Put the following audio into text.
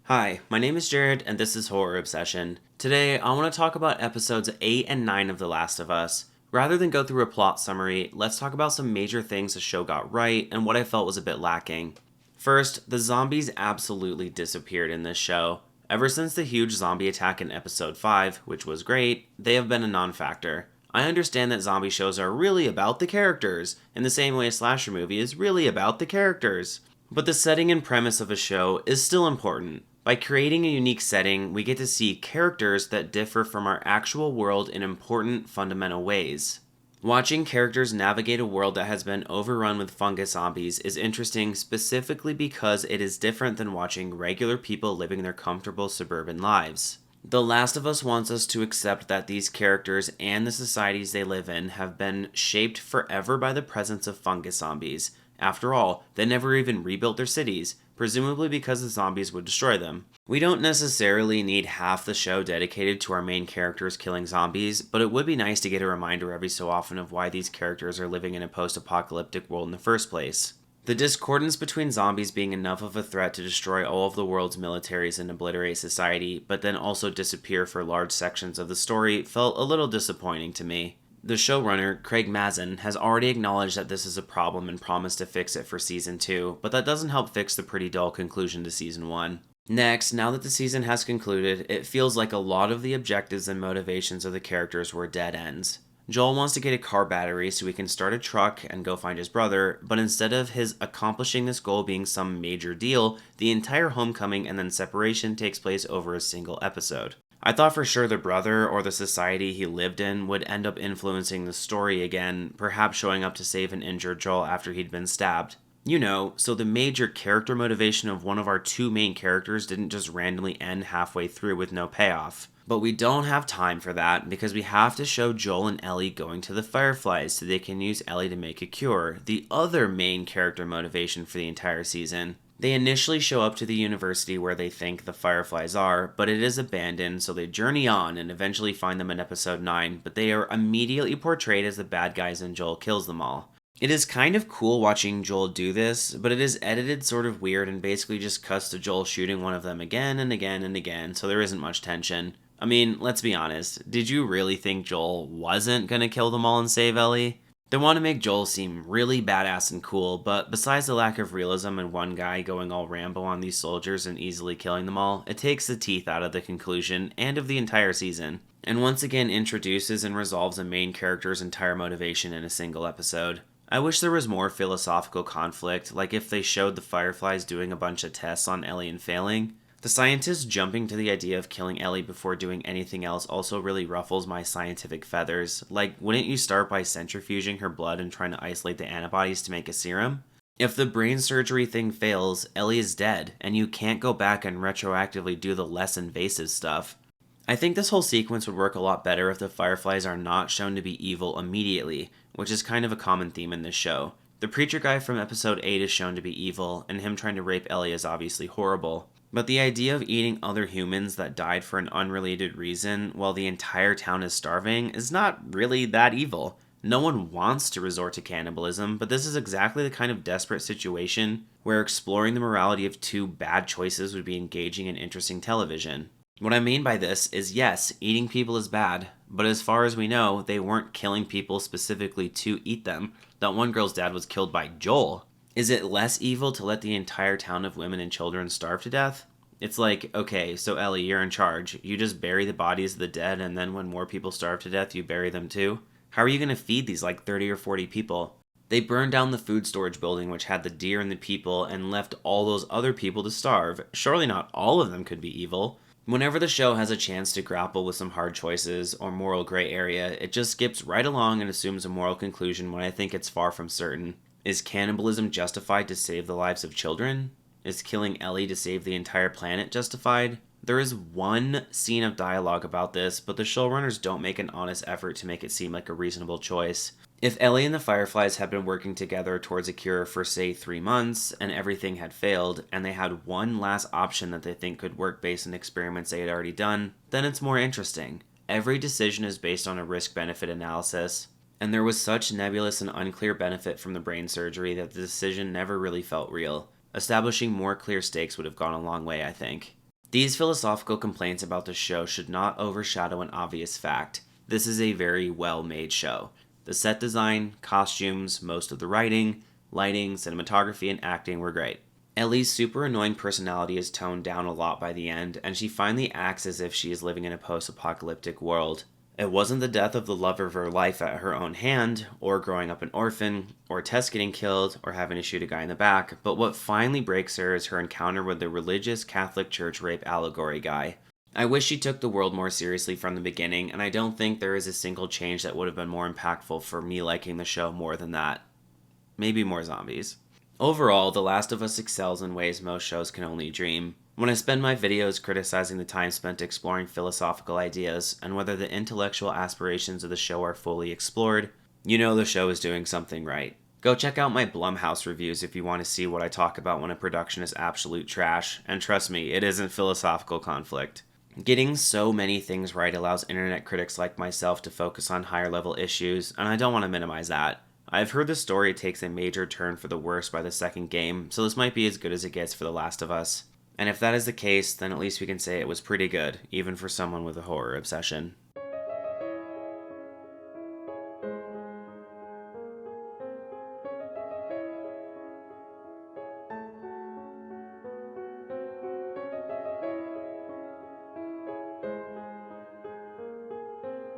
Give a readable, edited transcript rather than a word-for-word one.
Hi, my name is Jared, and this is Horror Obsession. Today, I want to talk about episodes 8 and 9 of The Last of Us. Rather than go through a plot summary, let's talk about some major things the show got right and what I felt was a bit lacking. First, the zombies absolutely disappeared in this show. Ever since the huge zombie attack in episode 5, which was great, they have been a non factor. I understand that zombie shows are really about the characters, in the same way a slasher movie is really about the characters. But the setting and premise of a show is still important. By creating a unique setting, we get to see characters that differ from our actual world in important, fundamental ways. Watching characters navigate a world that has been overrun with fungus zombies is interesting specifically because it is different than watching regular people living their comfortable suburban lives. The Last of Us wants us to accept that these characters and the societies they live in have been shaped forever by the presence of fungus zombies. After all, they never even rebuilt their cities, presumably because the zombies would destroy them. We don't necessarily need half the show dedicated to our main characters killing zombies, but it would be nice to get a reminder every so often of why these characters are living in a post-apocalyptic world in the first place. The discordance between zombies being enough of a threat to destroy all of the world's militaries and obliterate society, but then also disappear for large sections of the story, felt a little disappointing to me. The showrunner, Craig Mazin, has already acknowledged that this is a problem and promised to fix it for season 2, but that doesn't help fix the pretty dull conclusion to season 1. Next, now that the season has concluded, it feels like a lot of the objectives and motivations of the characters were dead ends. Joel wants to get a car battery so he can start a truck and go find his brother, but instead of his accomplishing this goal being some major deal, the entire homecoming and then separation takes place over a single episode. I thought for sure the brother or the society he lived in would end up influencing the story again, perhaps showing up to save an injured Joel after he'd been stabbed. You know, so the major character motivation of one of our two main characters didn't just randomly end halfway through with no payoff. But we don't have time for that because we have to show Joel and Ellie going to the Fireflies so they can use Ellie to make a cure, the other main character motivation for the entire season. They initially show up to the university where they think the Fireflies are, but it is abandoned, so they journey on and eventually find them in episode 9, but they are immediately portrayed as the bad guys and Joel kills them all. It is kind of cool watching Joel do this, but it is edited sort of weird and basically just cuts to Joel shooting one of them again and again and again, so there isn't much tension. I mean, let's be honest, did you really think Joel wasn't gonna kill them all and save Ellie? They want to make Joel seem really badass and cool, but besides the lack of realism and one guy going all Rambo on these soldiers and easily killing them all, it takes the teeth out of the conclusion and of the entire season, and once again introduces and resolves a main character's entire motivation in a single episode. I wish there was more philosophical conflict, like if they showed the Fireflies doing a bunch of tests on Ellie and failing. The scientists jumping to the idea of killing Ellie before doing anything else also really ruffles my scientific feathers. Like, wouldn't you start by centrifuging her blood and trying to isolate the antibodies to make a serum? If the brain surgery thing fails, Ellie is dead, and you can't go back and retroactively do the less invasive stuff. I think this whole sequence would work a lot better if the Fireflies are not shown to be evil immediately, which is kind of a common theme in this show. The preacher guy from episode 8 is shown to be evil, and him trying to rape Ellie is obviously horrible. But the idea of eating other humans that died for an unrelated reason while the entire town is starving is not really that evil. No one wants to resort to cannibalism, but this is exactly the kind of desperate situation where exploring the morality of two bad choices would be engaging and interesting television. What I mean by this is yes, eating people is bad, but as far as we know, they weren't killing people specifically to eat them. That one girl's dad was killed by Joel. Is it less evil to let the entire town of women and children starve to death? It's like, okay, so Ellie, you're in charge. You just bury the bodies of the dead, and then when more people starve to death, you bury them too? How are you going to feed these like 30 or 40 people? They burned down the food storage building which had the deer and the people and left all those other people to starve. Surely not all of them could be evil. Whenever the show has a chance to grapple with some hard choices or moral gray area, it just skips right along and assumes a moral conclusion when I think it's far from certain. Is cannibalism justified to save the lives of children? Is killing Ellie to save the entire planet justified? There is one scene of dialogue about this, but the showrunners don't make an honest effort to make it seem like a reasonable choice. If Ellie and the Fireflies had been working together towards a cure for, say, 3 months, and everything had failed, and they had one last option that they think could work based on experiments they had already done, then it's more interesting. Every decision is based on a risk-benefit analysis, and there was such nebulous and unclear benefit from the brain surgery that the decision never really felt real. Establishing more clear stakes would have gone a long way, I think. These philosophical complaints about the show should not overshadow an obvious fact. This is a very well-made show. The set design, costumes, most of the writing, lighting, cinematography, and acting were great. Ellie's super annoying personality is toned down a lot by the end, and she finally acts as if she is living in a post-apocalyptic world. It wasn't the death of the love of her life at her own hand, or growing up an orphan, or Tess getting killed, or having to shoot a guy in the back, but what finally breaks her is her encounter with the religious Catholic Church rape allegory guy. I wish she took the world more seriously from the beginning, and I don't think there is a single change that would have been more impactful for me liking the show more than that. Maybe more zombies. Overall, The Last of Us excels in ways most shows can only dream. When I spend my videos criticizing the time spent exploring philosophical ideas and whether the intellectual aspirations of the show are fully explored, you know the show is doing something right. Go check out my Blumhouse reviews if you want to see what I talk about when a production is absolute trash, and trust me, it isn't philosophical conflict. Getting so many things right allows internet critics like myself to focus on higher level issues, and I don't want to minimize that. I've heard the story takes a major turn for the worse by the second game, so this might be as good as it gets for The Last of Us. And if that is the case, then at least we can say it was pretty good, even for someone with a horror obsession.